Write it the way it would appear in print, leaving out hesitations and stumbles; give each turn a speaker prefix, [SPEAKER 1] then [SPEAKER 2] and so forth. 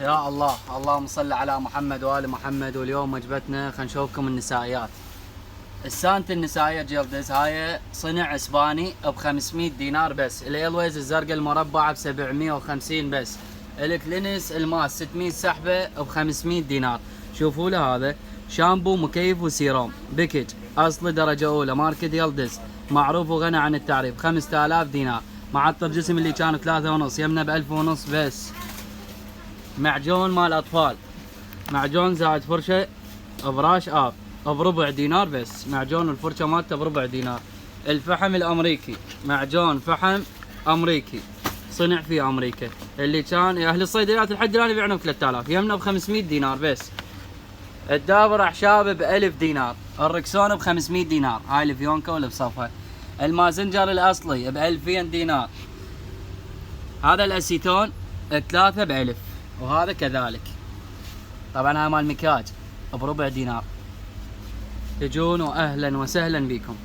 [SPEAKER 1] يا الله، اللهم صل على محمد وآل محمد. واليوم وجبتنا خلينا نشوفكم النسائيات. السانت النسائية جلدز هاي صنع اسباني ب 500 دينار بس. الالويز الزرقاء المربعة ب 750 بس. الكلينس الماس 600 سحبة ب 500 دينار. شوفوا له هذا شامبو مكيف وسيروم بيكج اصلي درجة اولى ماركة يلدز معروف وغني عن التعريف 5000 دينار. معطر جسم اللي كان 3.5 يمنا ب 1500 بس. معجون مال اطفال، معجون زائد فرشه براش اب بربع دينار بس. معجون الفرشه مالته بربع دينار. الفحم الامريكي، معجون فحم امريكي صنع في امريكا، اللي كان اهل الصيدليات لحد الان يبيعونه ب 3000 يمنا ب 500 دينار بس. الدابر اعشاب ب 1000 دينار. الركسون ب 500 دينار، هاي الفيونكا واللي بصفها. المازنجر الاصلي ب 2000 دينار. هذا الاسيتون ثلاثة ب 1000 وهذا كذلك. طبعا هاي مال مكياج بربع دينار. تجون واهلا وسهلا بكم.